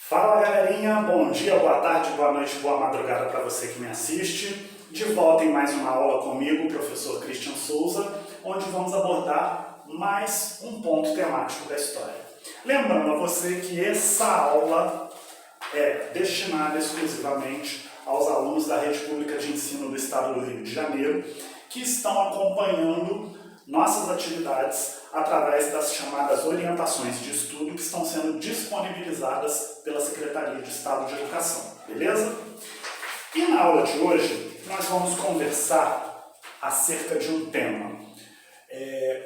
Fala galerinha, bom dia, boa tarde, boa noite, boa madrugada para você que me assiste. De volta em mais uma aula comigo, o professor Christian Souza, onde vamos abordar mais um ponto temático da história. Lembrando a você que essa aula é destinada exclusivamente aos alunos da Rede Pública de Ensino do Estado do Rio de Janeiro, que estão acompanhando nossas atividades através das chamadas orientações de estudo que estão sendo disponibilizadas pela Secretaria de Estado de Educação, beleza? E na aula de hoje nós vamos conversar acerca de um tema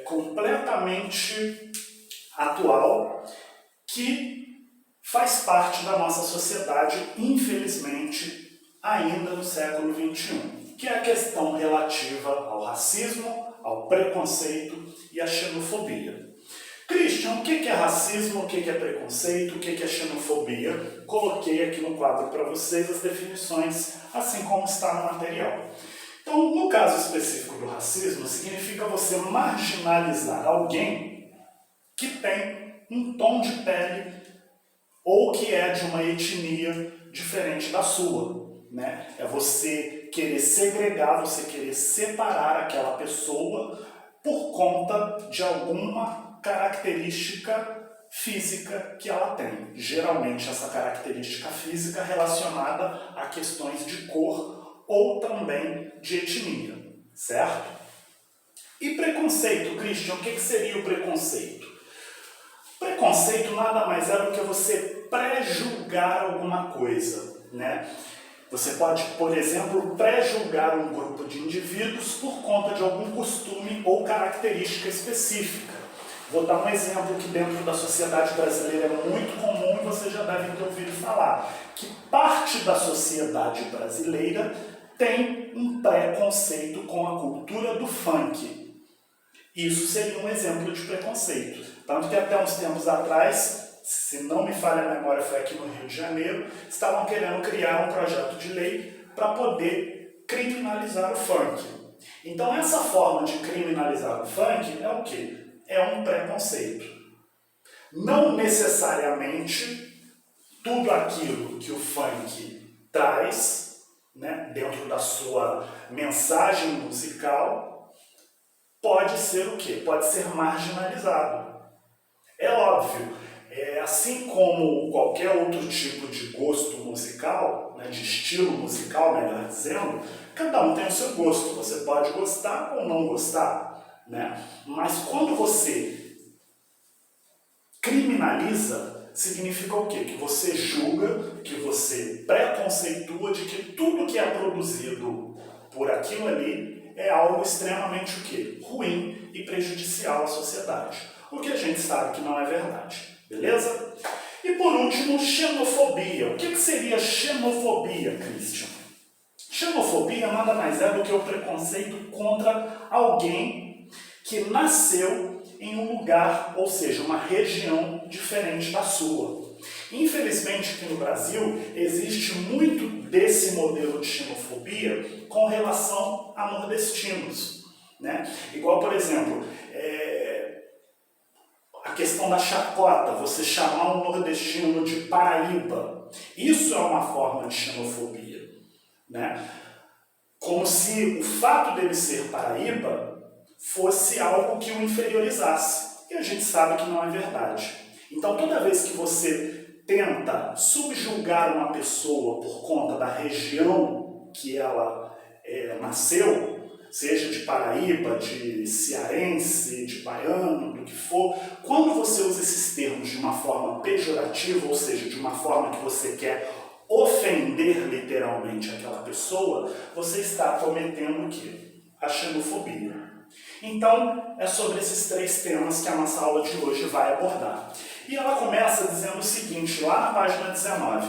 completamente atual que faz parte da nossa sociedade, infelizmente, ainda no século XXI, que é a questão relativa ao racismo, ao preconceito e à xenofobia. Christian, o que é racismo, o que é preconceito, o que é xenofobia? Coloquei aqui no quadro para vocês as definições, assim como está no material. Então, no caso específico do racismo, significa você marginalizar alguém que tem um tom de pele ou que é de uma etnia diferente da sua, né? É você querer segregar, você querer separar aquela pessoa por conta de alguma característica física que ela tem. Geralmente essa característica física relacionada a questões de cor ou também de etnia, certo? E preconceito, Christian, o que seria o preconceito? Preconceito nada mais é do que você pré-julgar alguma coisa, né? Você pode, por exemplo, pré-julgar um grupo de indivíduos por conta de algum costume ou característica específica. Vou dar um exemplo que dentro da sociedade brasileira é muito comum e você já deve ter ouvido falar, que parte da sociedade brasileira tem um preconceito com a cultura do funk. Isso seria um exemplo de preconceito. Tanto que até uns tempos atrás, se não me falha a memória, foi aqui no Rio de Janeiro, estavam querendo criar um projeto de lei para poder criminalizar o funk. Então essa forma de criminalizar o funk é o quê? É um preconceito. Não necessariamente tudo aquilo que o funk traz, né, dentro da sua mensagem musical, pode ser o quê? Pode ser marginalizado. É óbvio, assim como qualquer outro tipo de gosto musical, né, de estilo musical, melhor dizendo, cada um tem o seu gosto. Você pode gostar ou não gostar, né? Mas quando você criminaliza, significa o quê? Que você julga, que você preconceitua de que tudo que é produzido por aquilo ali é algo extremamente o quê? Ruim e prejudicial à sociedade. O que a gente sabe que não é verdade, beleza? E por último, xenofobia. O que seria xenofobia, Christian? Xenofobia nada mais é do que o preconceito contra alguém que nasceu em um lugar, ou seja, uma região diferente da sua. Infelizmente aqui no Brasil existe muito desse modelo de xenofobia com relação a nordestinos, né? Igual, por exemplo, a questão da chacota, você chamar um nordestino de Paraíba, isso é uma forma de xenofobia, né? Como se o fato dele ser Paraíba fosse algo que o inferiorizasse. E a gente sabe que não é verdade. Então toda vez que você tenta subjugar uma pessoa por conta da região que ela nasceu, seja de Paraíba, de cearense, de baiano, do que for, quando você usa esses termos de uma forma pejorativa, ou seja, de uma forma que você quer ofender literalmente aquela pessoa, você está cometendo o quê? A xenofobia. Então, é sobre esses três temas que a nossa aula de hoje vai abordar. E ela começa dizendo o seguinte, lá na página 19.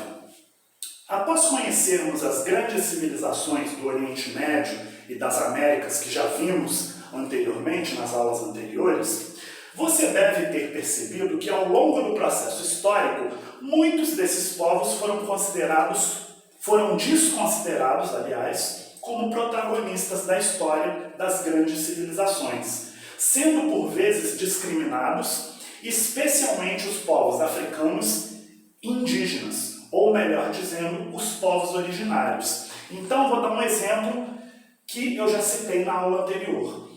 Após conhecermos as grandes civilizações do Oriente Médio e das Américas que já vimos anteriormente, nas aulas anteriores, você deve ter percebido que ao longo do processo histórico, muitos desses povos foram desconsiderados, aliás, como protagonistas da história das grandes civilizações, sendo por vezes discriminados, especialmente os povos africanos e indígenas. melhor dizendo, os povos originários. Então, vou dar um exemplo que eu já citei na aula anterior.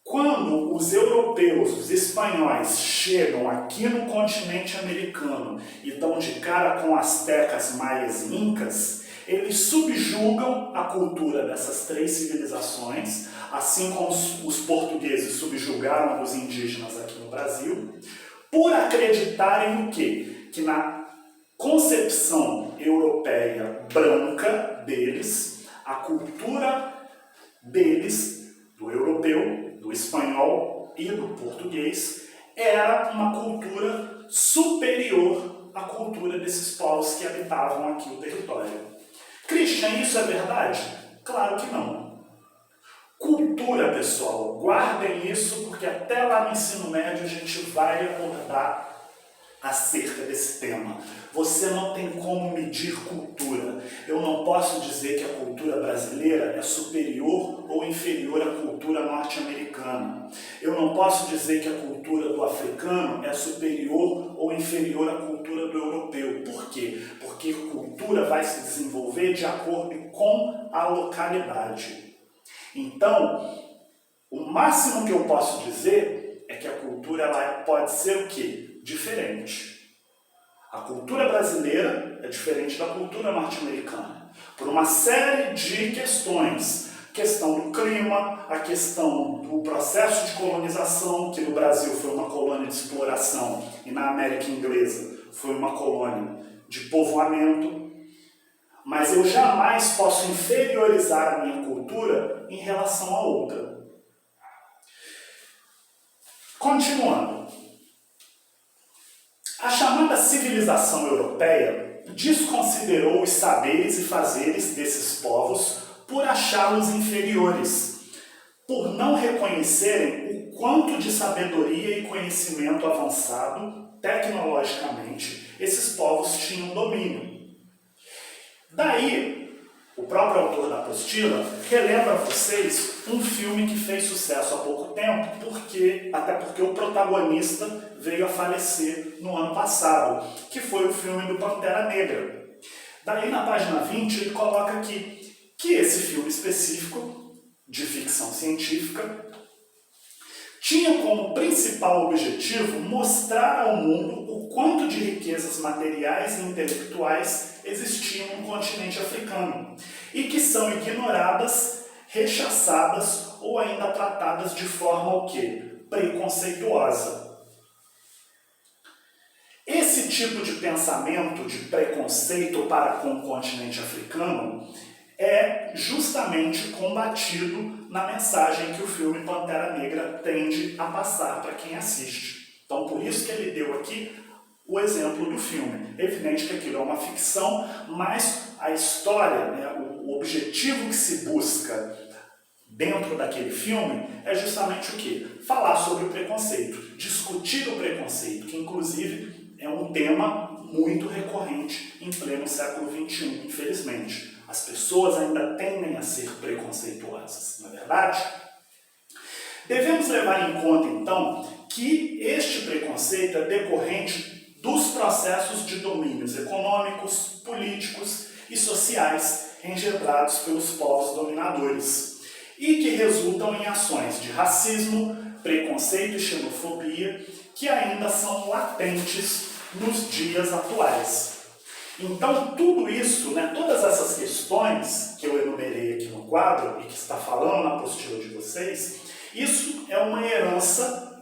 Quando os europeus, os espanhóis, chegam aqui no continente americano e dão de cara com astecas, maias e incas, eles subjugam a cultura dessas três civilizações, assim como os portugueses subjugaram os indígenas aqui no Brasil, por acreditarem no quê? Que na concepção europeia branca deles, a cultura deles, do europeu, do espanhol e do português, era uma cultura superior à cultura desses povos que habitavam aqui o território. Christian, isso é verdade? Claro que não. Cultura, pessoal, guardem isso, porque até lá no ensino médio a gente vai abordar acerca desse tema. Você não tem como medir cultura. Eu não posso dizer que a cultura brasileira é superior ou inferior à cultura norte-americana. Eu não posso dizer que a cultura do africano é superior ou inferior à cultura do europeu. Por quê? Porque a cultura vai se desenvolver de acordo com a localidade. Então, o máximo que eu posso dizer é que a cultura ela pode ser o quê? Diferente. A cultura brasileira é diferente da cultura norte-americana, por uma série de questões. A questão do clima, a questão do processo de colonização, que no Brasil foi uma colônia de exploração e na América Inglesa foi uma colônia de povoamento. Mas eu jamais posso inferiorizar a minha cultura em relação à outra. Continuando. A chamada civilização europeia desconsiderou os saberes e fazeres desses povos por achá-los inferiores, por não reconhecerem o quanto de sabedoria e conhecimento avançado, tecnologicamente, esses povos tinham domínio. Daí, o próprio autor da apostila relembra a vocês um filme que fez sucesso há pouco tempo, até porque o protagonista veio a falecer no ano passado, que foi o filme do Pantera Negra. Daí, na página 20, ele coloca aqui que esse filme específico, de ficção científica, tinha como principal objetivo mostrar ao mundo o quanto de riquezas materiais e intelectuais existiam no continente africano e que são ignoradas, rechaçadas ou ainda tratadas de forma o quê? Preconceituosa. Esse tipo de pensamento de preconceito para com o continente africano é justamente combatido na mensagem que o filme Pantera Negra tende a passar para quem assiste. Então, por isso que ele deu aqui o exemplo do filme. É evidente que aquilo é uma ficção, mas a história, né, o objetivo que se busca dentro daquele filme é justamente o quê? Falar sobre o preconceito, discutir o preconceito, que inclusive é um tema muito recorrente em pleno século XXI, infelizmente. As pessoas ainda tendem a ser preconceituosas, não é verdade? Devemos levar em conta, então, que este preconceito é decorrente dos processos de domínios econômicos, políticos e sociais engendrados pelos povos dominadores e que resultam em ações de racismo, preconceito e xenofobia que ainda são latentes nos dias atuais. Então, tudo isso, né, todas essas questões que eu enumerei aqui no quadro e que está falando na apostila de vocês, isso é uma herança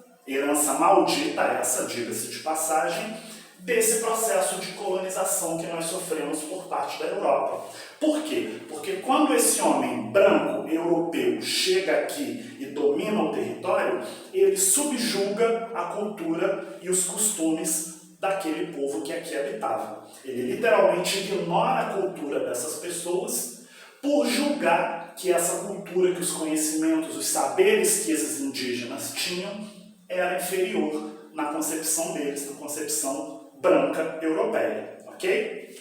maldita essa, diga-se de passagem, desse processo de colonização que nós sofremos por parte da Europa. Por quê? Porque quando esse homem branco, europeu, chega aqui e domina o território, ele subjuga a cultura e os costumes daquele povo que aqui habitava. Ele literalmente ignora a cultura dessas pessoas por julgar que essa cultura, que os conhecimentos, os saberes que esses indígenas tinham era inferior na concepção deles, na concepção branca europeia, ok?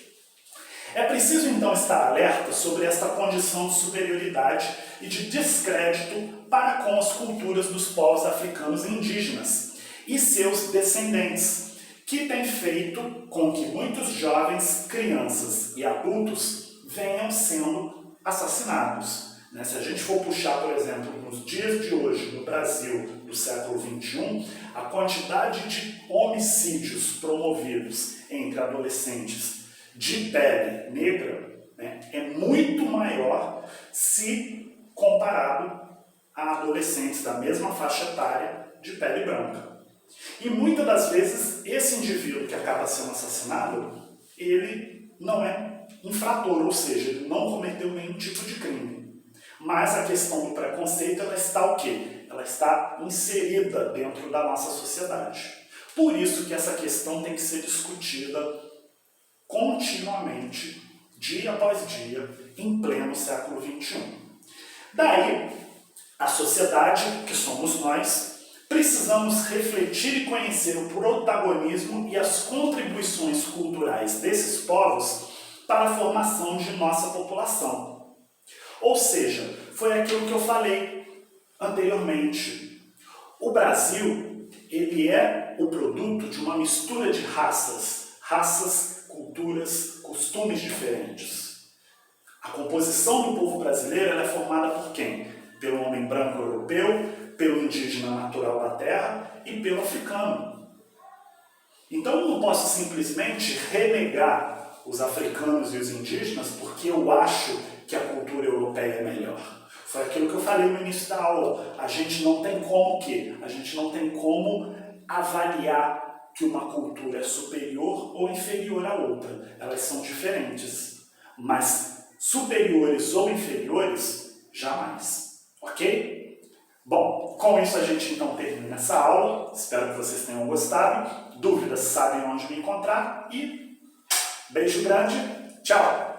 É preciso então estar alerta sobre esta condição de superioridade e de descrédito para com as culturas dos povos africanos e indígenas e seus descendentes, que tem feito com que muitos jovens, crianças e adultos venham sendo assassinados. Se a gente for puxar, por exemplo, nos dias de hoje, no Brasil do século XXI, a quantidade de homicídios promovidos entre adolescentes de pele negra é muito maior se comparado a adolescentes da mesma faixa etária de pele branca. E muitas das vezes esse indivíduo que acaba sendo assassinado, ele não é infrator, ou seja, ele não cometeu nenhum tipo de crime. Mas a questão do preconceito, ela está o quê? Ela está inserida dentro da nossa sociedade. Por isso que essa questão tem que ser discutida continuamente, dia após dia, em pleno século XXI. Daí, a sociedade, que somos nós, precisamos refletir e conhecer o protagonismo e as contribuições culturais desses povos para a formação de nossa população. Ou seja, foi aquilo que eu falei anteriormente. O Brasil, ele é o produto de uma mistura de raças, culturas, costumes diferentes. A composição do povo brasileiro ela é formada por quem? Pelo homem branco europeu, pelo indígena natural da terra e pelo africano. Então eu não posso simplesmente renegar os africanos e os indígenas porque eu acho que a cultura europeia é melhor. Foi aquilo que eu falei no início da aula. A gente não tem como o quê? A gente não tem como avaliar que uma cultura é superior ou inferior à outra. Elas são diferentes. Mas superiores ou inferiores, jamais. Ok? Bom, com isso a gente então termina essa aula. Espero que vocês tenham gostado. Dúvidas, sabem onde me encontrar. E beijo grande. Tchau!